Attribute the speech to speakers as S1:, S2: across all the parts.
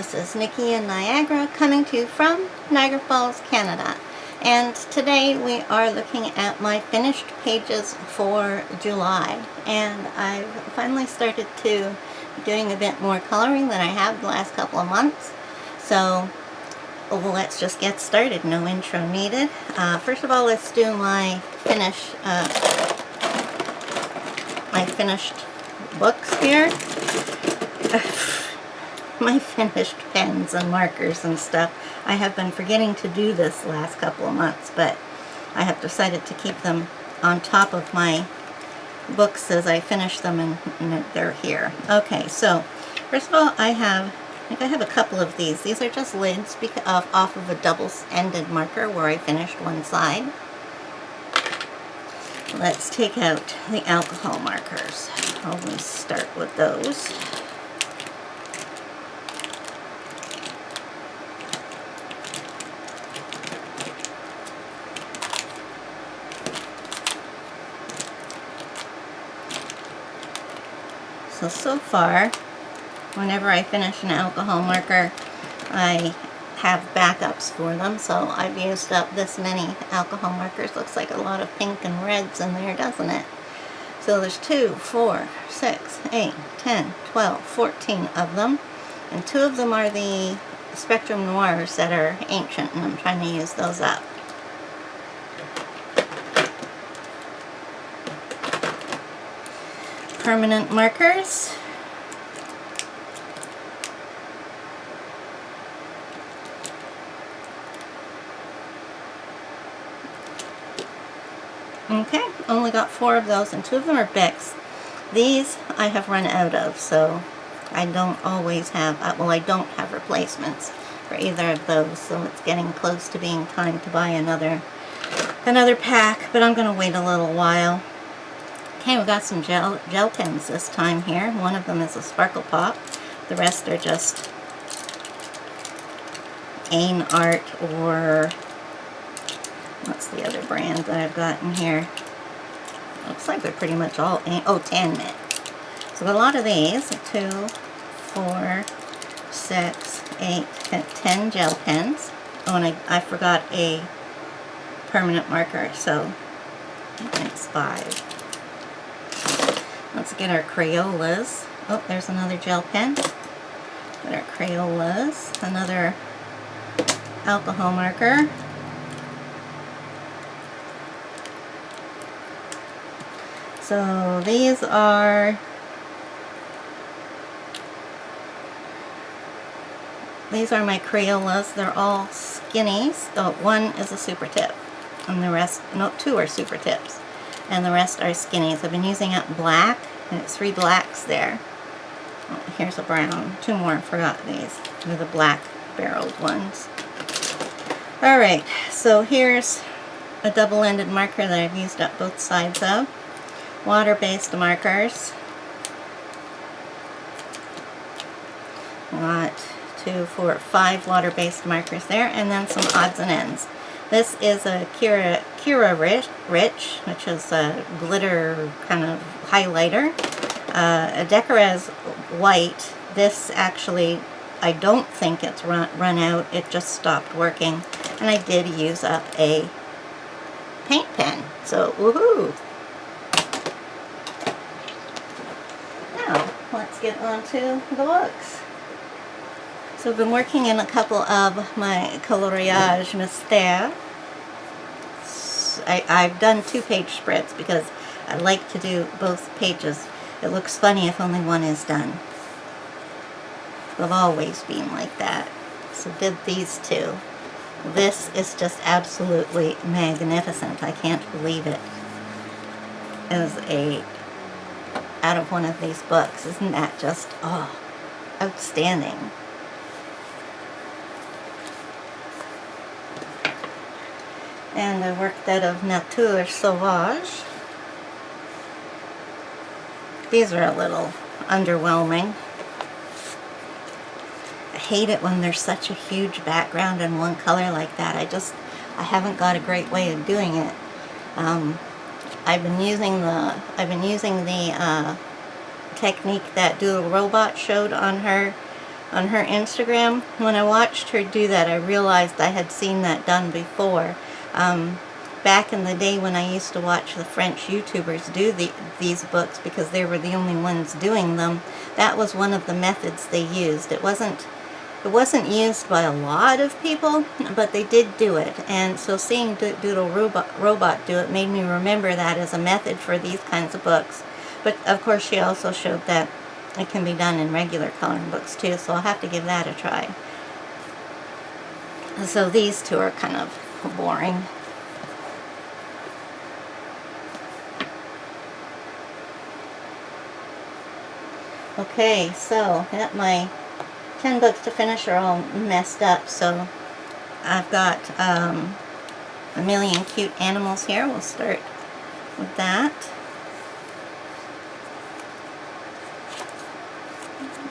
S1: This is Nikki in Niagara coming to you from Niagara Falls, Canada. And today we are looking at my finished pages for July. And I've finally started to doing a bit more coloring than I have the last couple of months. So let's just get started. No intro needed. First of all, let's do my finished books here. My finished pens and markers and stuff. I have been forgetting to do this last couple of months, but I have decided to keep them on top of my books as I finish them, and they're here. Okay, so first of all, I think I have a couple of these. These are just lids off of a double-ended marker where I finished one side. Let's take out the alcohol markers. I'll always start with those. So far, whenever I finish an alcohol marker, I have backups for them. So I've used up this many alcohol markers. Looks like a lot of pink and reds in there, doesn't it? So there's 2, 4, 6, 8, 10, 12, 14 of them. And 2 of them are the Spectrum Noirs that are ancient, and I'm trying to use those up. Permanent markers. Okay, only got 4 of those, and 2 of them are Bics. These I have run out of, so I don't always have, well, I don't have replacements for either of those, so it's getting close to being time to buy another pack, but I'm going to wait a little while. Okay, we've got some gel pens this time here. One of them is a Sparkle Pop. The rest are just Ain Art, or what's the other brand that I've got in here? Looks like they're pretty much all Tan Mint. So a lot of these, 2, 4, 6, 8, 10 gel pens. Oh, and I forgot a permanent marker, so that makes 5. Let's get our Crayolas. Oh, there's another gel pen. Get our Crayolas. Another alcohol marker. So these are my Crayolas. They're all skinnies. Oh, one is a super tip, and the rest, no, 2 are super tips, and the rest are skinnies. I've been using up black, and it's 3 blacks there. Oh, here's a brown. 2 more, forgot these. They're the black barreled ones. Alright, so here's a double-ended marker that I've used up both sides of. Water-based markers. Got 2, 4, 5 water-based markers there, and then some odds and ends. This is a Kira Rich, which is a glitter kind of highlighter. A Decorez White. This actually, I don't think it's run out. It just stopped working. And I did use up a paint pen. So, woohoo! Now, let's get on to the books. So I've been working in a couple of my coloriage mystère. I've done 2-page spreads because I like to do both pages. It looks funny if only one is done. I've always been like that. So did these 2. This is just absolutely magnificent. I can't believe it. As out of one of these books. Isn't that just, oh, outstanding. And I worked out of Nature Sauvage. These are a little underwhelming. I hate it when there's such a huge background in one color like that. I haven't got a great way of doing it. I've been using the technique that Doodle Robot showed on her on her Instagram. When I watched her do that, I realized I had seen that done before. Back in the day when I used to watch the French YouTubers do these books, because they were the only ones doing them, that was one of the methods they used. It wasn't used by a lot of people, but they did do it. And so seeing Doodle Robot do it made me remember that as a method for these kinds of books. But of course she also showed that it can be done in regular coloring books too, so I'll have to give that a try. So these two are kind of boring. Okay, so my 10 books to finish are all messed up, so I've got a million cute animals here. We'll start with that.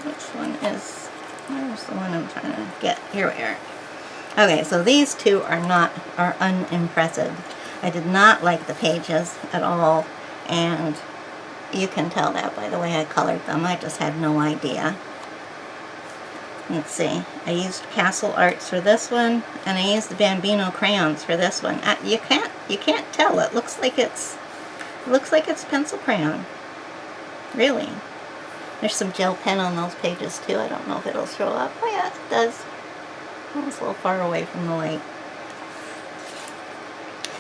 S1: Which one is, where's the one I'm trying to get? Here we are. Okay, so these two are unimpressive. I did not like the pages at all, and you can tell that by the way I colored them. I just had no idea. Let's see. I used Castle Arts for this one, and I used the Bambino crayons for this one. You can't tell. It looks like it's pencil crayon. Really. There's some gel pen on those pages too. I don't know if it'll show up. Oh yeah, it does. Oh, it's a little far away from the light.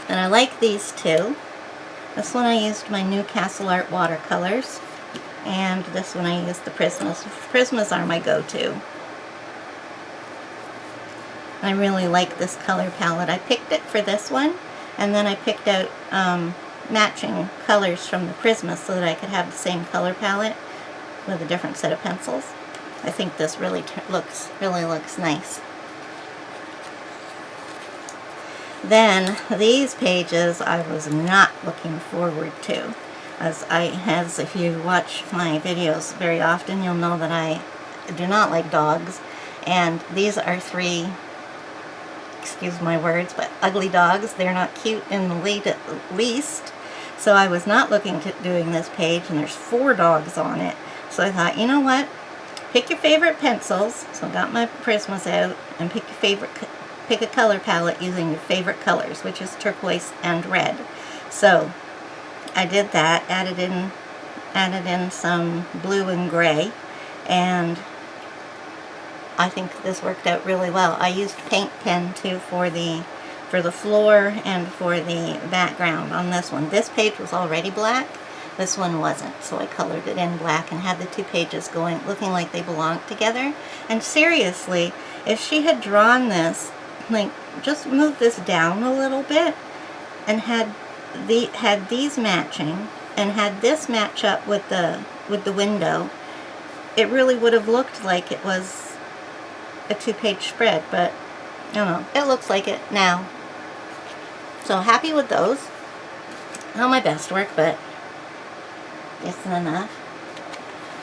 S1: And I like these two. This one I used my new Castle Art watercolors, and this one I used the Prismas. Prismas are my go-to. I really like this color palette. I picked it for this one, and then I picked out matching colors from the Prisma so that I could have the same color palette with a different set of pencils. I think this really looks nice. Then these pages I was not looking forward to. As if you watch my videos very often, you'll know that I do not like dogs, and these are three, excuse my words, but ugly dogs. They're not cute in the least. So I was not looking to doing this page, and there's 4 dogs on it. So I thought, you know what? Pick your favorite pencils. So I got my Prismas out and pick a color palette using your favorite colors, which is turquoise and red. So I did that, added in some blue and gray, and I think this worked out really well. I used paint pen too for the floor and for the background on this one. This page was already black. This one wasn't, so I colored it in black and had the 2 pages going, looking like they belonged together. And seriously, if she had drawn this, like, just move this down a little bit and had these matching and had this match up with the window, it really would have looked like it was a 2-page spread. But I don't know, it looks like it now. So happy with those. Not my best work, but it's enough.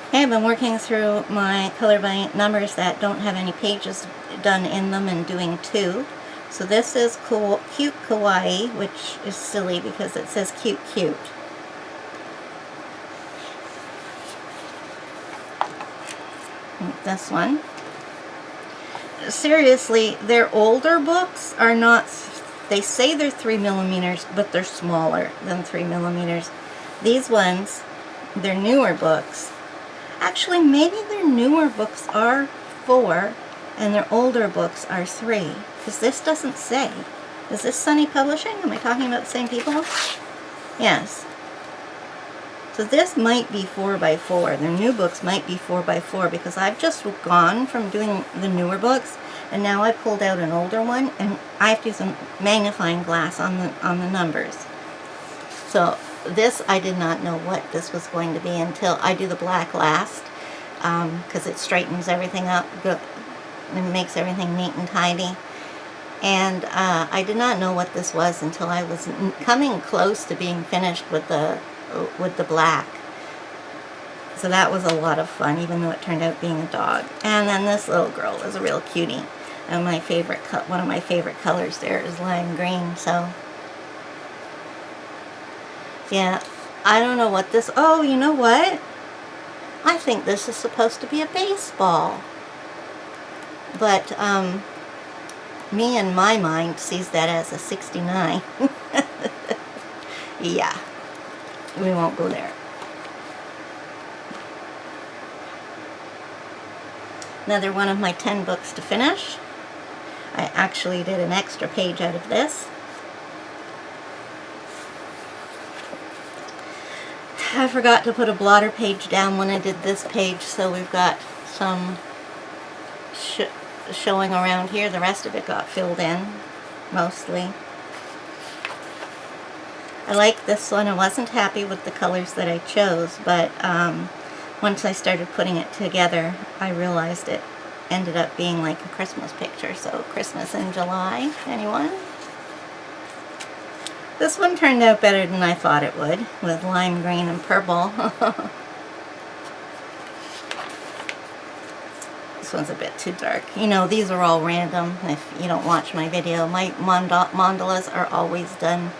S1: Okay, I've been working through my color by numbers that don't have any pages done in them and doing 2. So this is Cute Kawaii, which is silly because it says cute. This one. Seriously, their older books are not, they say they're 3mm, but they're smaller than 3mm. These ones, they're newer books. Actually, maybe their newer books are 4 and their older books are 3, because this doesn't say. Is this Sunny Publishing? Am I talking about the same people? Yes. So this might be 4x4. Their new books might be 4x4, because I've just gone from doing the newer books, and now I pulled out an older one, and I have to use a magnifying glass on the numbers. So this, I did not know what this was going to be until I do the black last, because it straightens everything up and makes everything neat and tidy. And I did not know what this was until I was coming close to being finished with the black. So that was a lot of fun, even though it turned out being a dog. And then this little girl is a real cutie. And my favorite one of my favorite colors there is lime green. So yeah, I don't know what this, oh, you know what? I think this is supposed to be a baseball. but me in my mind sees that as a 69. Yeah, we won't go there. Another one of my 10 books to finish. I actually did an extra page out of this. I forgot to put a blotter page down when I did this page, so we've got some showing around here. The rest of it got filled in, mostly. I like this one. I wasn't happy with the colors that I chose, but once I started putting it together, I realized it ended up being like a Christmas picture. So Christmas in July, anyone? This one turned out better than I thought it would, with lime green and purple. This one's a bit too dark. You know, these are all random. If you don't watch my video, my mandalas are always done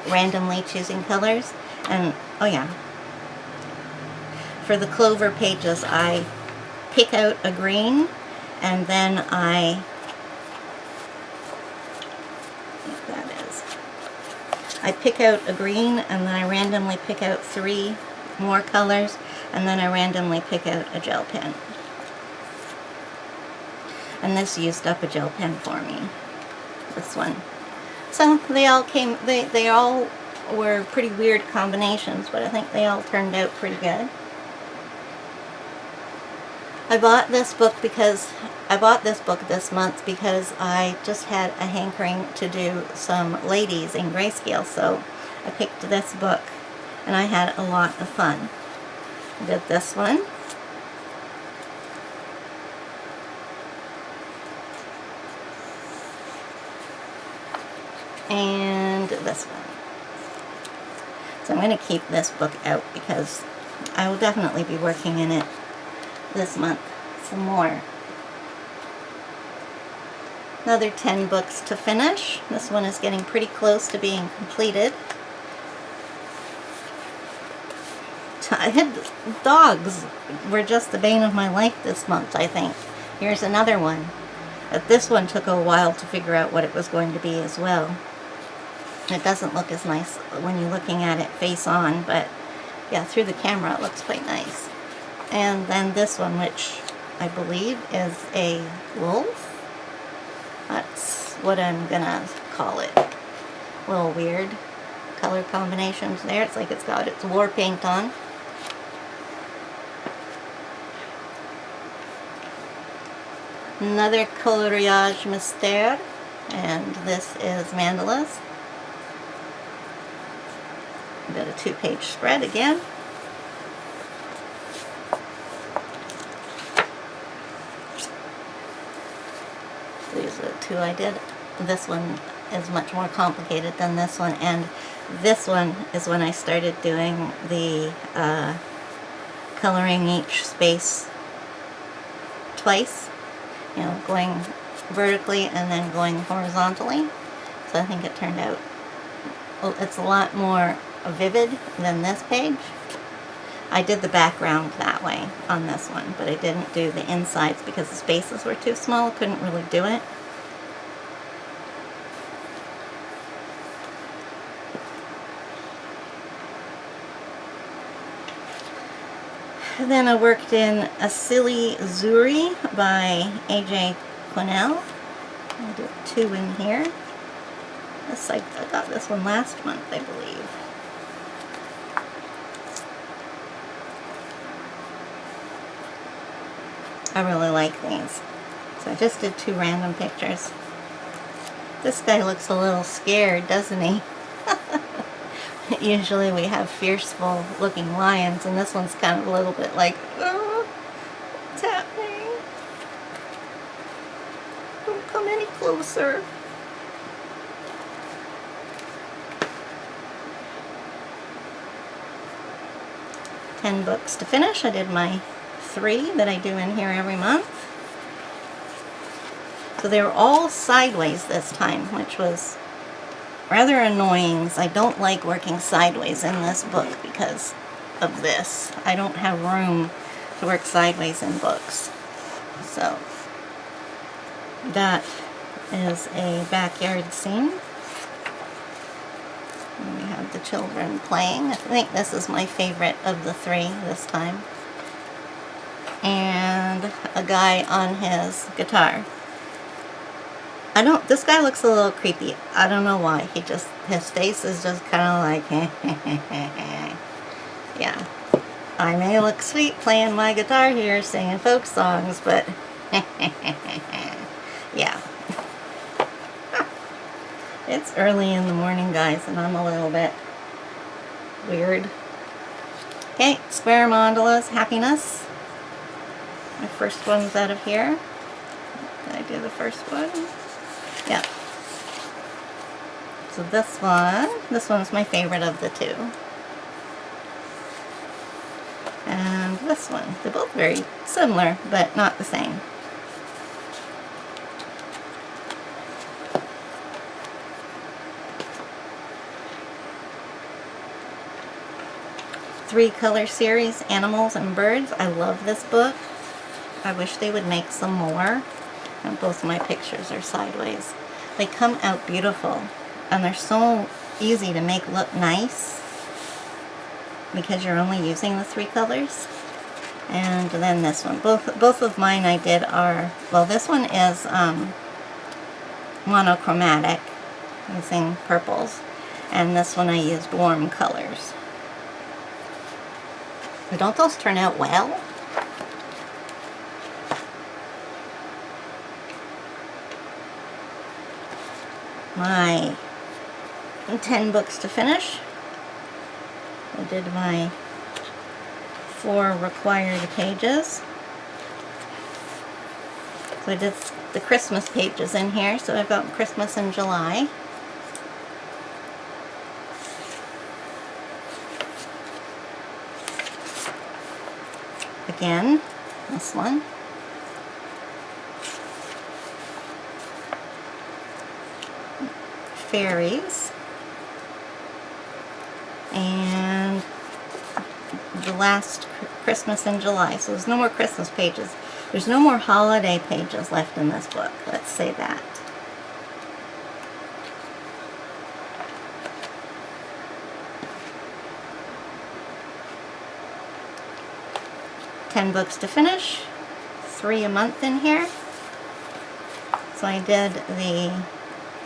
S1: randomly choosing colors. And, oh yeah, for the clover pages, I pick out a green, and then I pick out a green, and then I randomly pick out 3 more colors, and then I randomly pick out a gel pen. And this used up a gel pen for me, this one. So they all came, they all were pretty weird combinations, but I think they all turned out pretty good. I bought this book this month because I just had a hankering to do some ladies in grayscale, so I picked this book and I had a lot of fun. I did this one. And this one. So I'm going to keep this book out because I will definitely be working in it this month some more. Another 10 books to finish. This one is getting pretty close to being completed. Dogs were just the bane of my life this month, I think. Here's another one. But this one took a while to figure out what it was going to be as well. It doesn't look as nice when you're looking at it face on, but yeah, through the camera it looks quite nice. And then this one, which I believe is a wolf. That's what I'm gonna call it. A little weird color combinations there. It's like it's got its war paint on. Another Coloriage Mystère, and this is mandalas. Got a 2-page spread again. These are the 2 I did. This one is much more complicated than this one, and this one is when I started doing the coloring each space twice. You know, going vertically and then going horizontally. So I think it turned out, it's a lot more vivid than this page. I did the background that way on this one, but I didn't do the insides because the spaces were too small. Couldn't really do it. Then I worked in A Silly Zuri by A.J. Quinnell. I did 2 in here. I got this one last month, I believe. I really like these. So I just did 2 random pictures. This guy looks a little scared, doesn't he? Usually we have fierceful looking lions, and this one's kind of a little bit like, oh, what's happening? Don't come any closer. $10 books to finish. I did my 3 that I do in here every month. So they were all sideways this time, which was rather annoying. I don't like working sideways in this book because of this. I don't have room to work sideways in books. So That is a backyard scene. And we have the children playing. I think this is my favorite of the three this time. And a guy on his guitar. This guy looks a little creepy. I don't know why. His face is just kind of like, yeah. I may look sweet playing my guitar here, singing folk songs, but yeah. It's early in the morning, guys, and I'm a little bit weird. Okay, square mandalas, happiness. My first one's out of here. Did I do the first one? Yeah. So this one's my favorite of the two. And this one. They're both very similar, but not the same. Three-color series, Animals and Birds. I love this book. I wish they would make some more. And both my pictures are sideways. They come out beautiful. And they're so easy to make look nice because you're only using the three colors. And then this one. Both of mine I did are, well, this one is monochromatic, using purples. And this one I used warm colors. But don't those turn out well? My 10 books to finish. I did my 4 required pages. So I did the Christmas pages in here. So I've got Christmas in July. Again, this one. Fairies. And the last Christmas in July. So there's no more Christmas pages. There's no more holiday pages left in this book. Let's say that. $10 books to finish. 3 a month in here. So I did the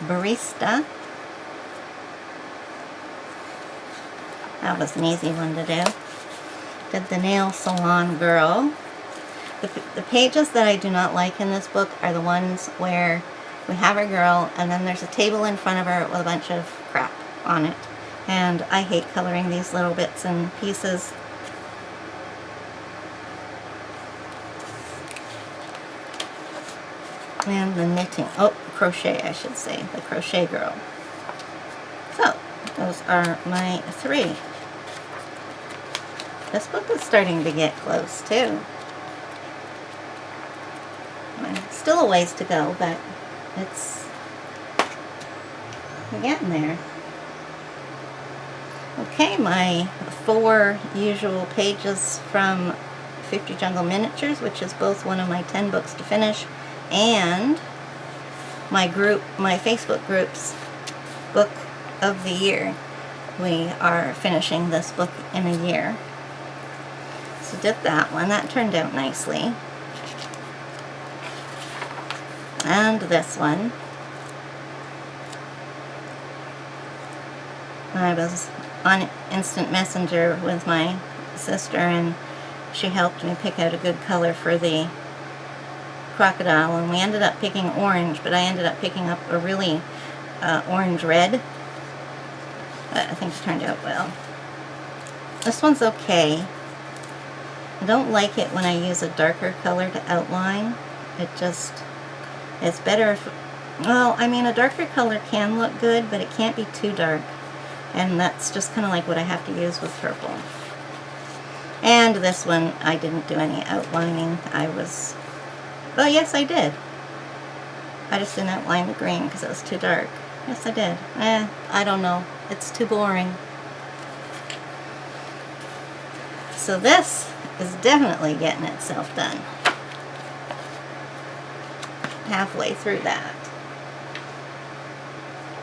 S1: barista. That was an easy one to do. Did the nail salon girl. The pages that I do not like in this book are the ones where we have a girl and then there's a table in front of her with a bunch of crap on it. And I hate coloring these little bits and pieces. And the knitting, crochet I should say, the crochet girl. So, those are my 3. This book is starting to get close too. Still a ways to go, but we're getting there. Okay, my 4 usual pages from 50 Jungle Miniatures, which is both one of my 10 books to finish, and my Facebook group's book of the year. We are finishing this book in a year. So did that one. That turned out nicely. And this one. I was on Instant Messenger with my sister and she helped me pick out a good color for the crocodile, and we ended up picking orange, but I ended up picking up a really orange red. But I think it turned out well. This one's okay. I don't like it when I use a darker color to outline. It's better if, well, I mean, a darker color can look good, but it can't be too dark. And that's just kind of like what I have to use with purple. And this one, I didn't do any outlining. Oh yes, I did. I just didn't outline the green because it was too dark. Yes, I did. I don't know. It's too boring. So this is definitely getting itself done. halfway through that.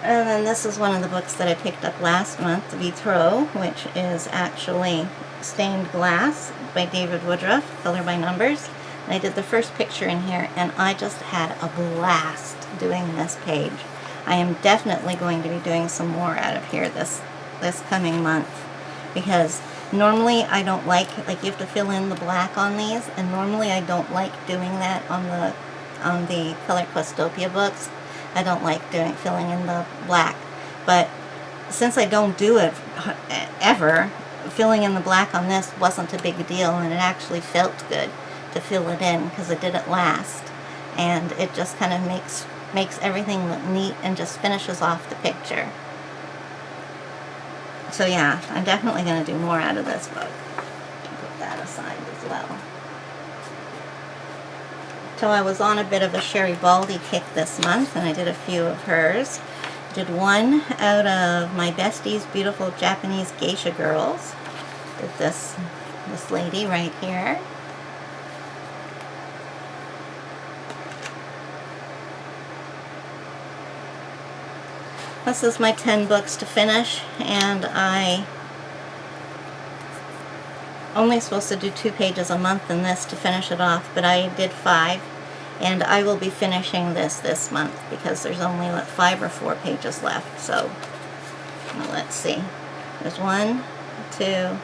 S1: And then this is one of the books that I picked up last month, Vitraux, which is actually Stained Glass by David Woodruff, color by numbers. And I did the first picture in here, and I just had a blast doing this page. I am definitely going to be doing some more out of here this coming month, because normally I don't like you have to fill in the black on these, and normally I don't like doing that on the Color Questopia books. I don't like filling in the black, but since I don't do it ever, filling in the black on this wasn't a big deal, and it actually felt good to fill it in because I did it last, and it just kind of makes everything look neat and just finishes off the picture. So yeah, I'm definitely going to do more out of this book. Put that aside as well. So I was on a bit of a Sherry Baldy kick this month, and I did a few of hers. Did one out of my bestie's beautiful Japanese geisha girls. Did this lady right here. This is my 10 books to finish, and I only supposed to do 2 pages a month in this to finish it off, but I did 5, and I will be finishing this month because there's only like 5 or 4 pages left. So let's see, there's 1, 2,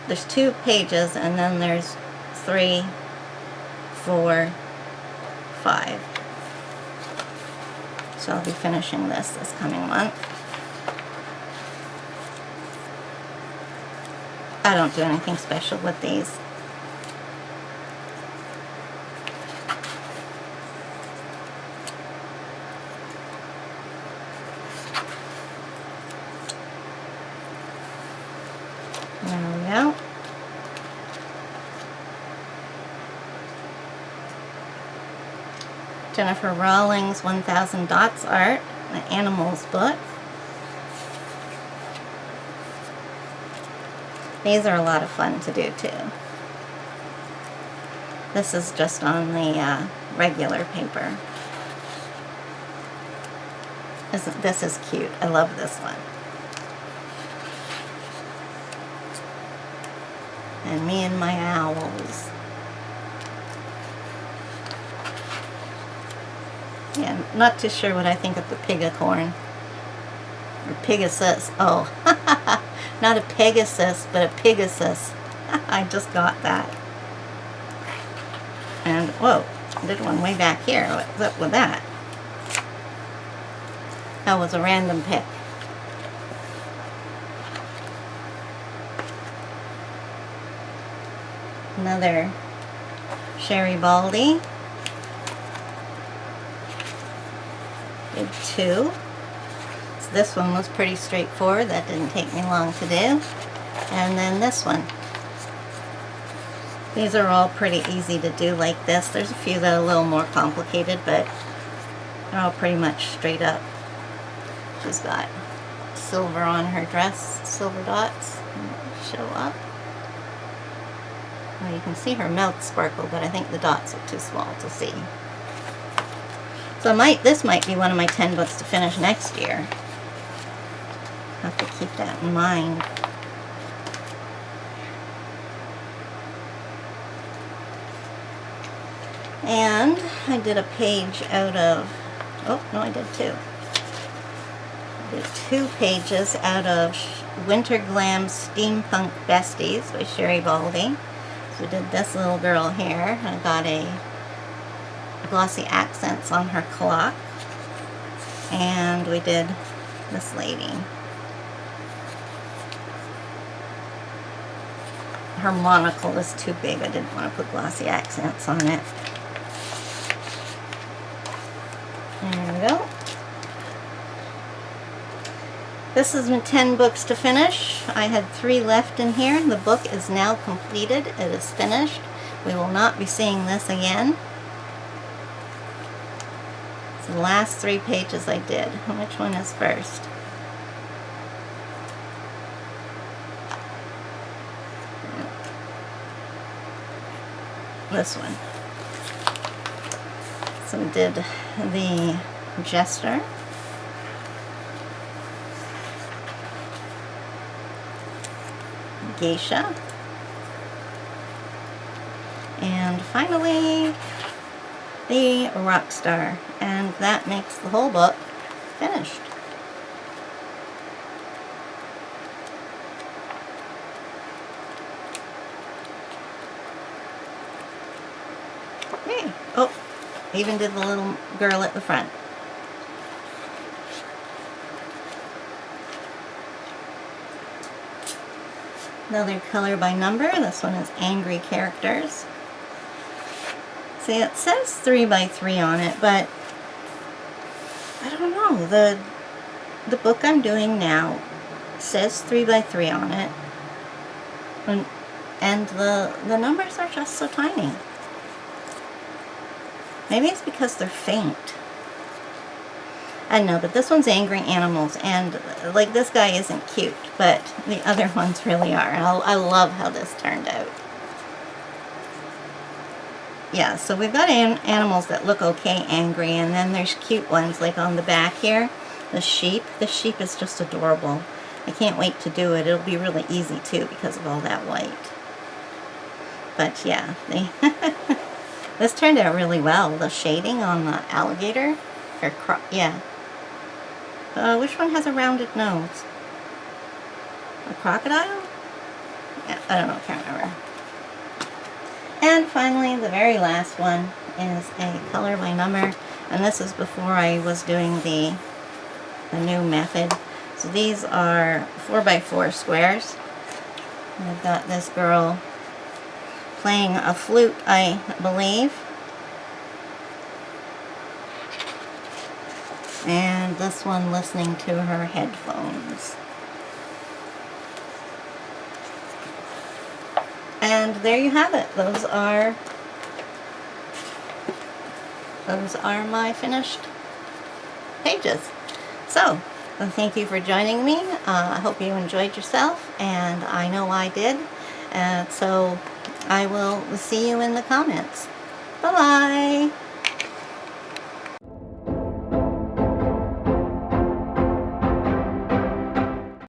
S1: there's 2 pages, and then there's 3, 4, 5. So I'll be finishing this coming month. I don't do anything special with these. There we go. Jennifer Rawlings' 1000 Dots art, the Animals book. These are a lot of fun to do too. This is just on the regular paper. This is cute. I love this one. And me and my owls. Yeah, I'm not too sure what I think of the Pigacorn. Or Pegasus. Oh, not a Pegasus, but a Pegasus. I just got that. And, whoa, I did one way back here. What's up with that? That was a random pick. Another Sherry Baldy. Did 2. So this one was pretty straightforward. That didn't take me long to do. And then this one. These are all pretty easy to do like this. There's a few that are a little more complicated, but they're all pretty much straight up. She's got silver on her dress, silver dots show up. Well, you can see her mouth sparkle, but I think the dots are too small to see. So this might be one of my 10 books to finish next year. Have to keep that in mind. And I did a page out of, oh no, I did 2. I did 2 pages out of Winter Glam Steampunk Besties by Sherry Baldy. So we did this little girl here. I got a glossy accents on her clock, and we did this lady. Her monocle is too big. I didn't want to put glossy accents on it. There we go. This is my 10 books to finish. I had 3 left in here. The book is now completed. It is finished. We will not be seeing this again. The last 3 pages I did. Which one is first? This one. So we did the Jester, Geisha, and finally the rock star, and that makes the whole book finished. Okay. Oh, even did the little girl at the front. Another color by number. This one is Angry Characters. See, it says 3 by 3 on it, but I don't know. The book I'm doing now says 3 by 3 on it, and the numbers are just so tiny. Maybe it's because they're faint. I don't know, but this one's Angry Animals, and like, this guy isn't cute, but the other ones really are. I love how this turned out. Yeah, so we've got animals that look okay angry, and then there's cute ones, like on the back here, the sheep. The sheep is just adorable. I can't wait to do it. It'll be really easy too because of all that white. But yeah, this turned out really well. The shading on the alligator, yeah. Which one has a rounded nose? A crocodile? Yeah, I don't know, can't remember. And finally, the very last one is a color by number, and this is before I was doing the new method. So these are 4 by 4 squares. And I've got this girl playing a flute, I believe. And this one listening to her headphones. And there you have it. Those are my finished pages. So, thank you for joining me. I hope you enjoyed yourself, and I know I did. So I will see you in the comments. Bye-bye.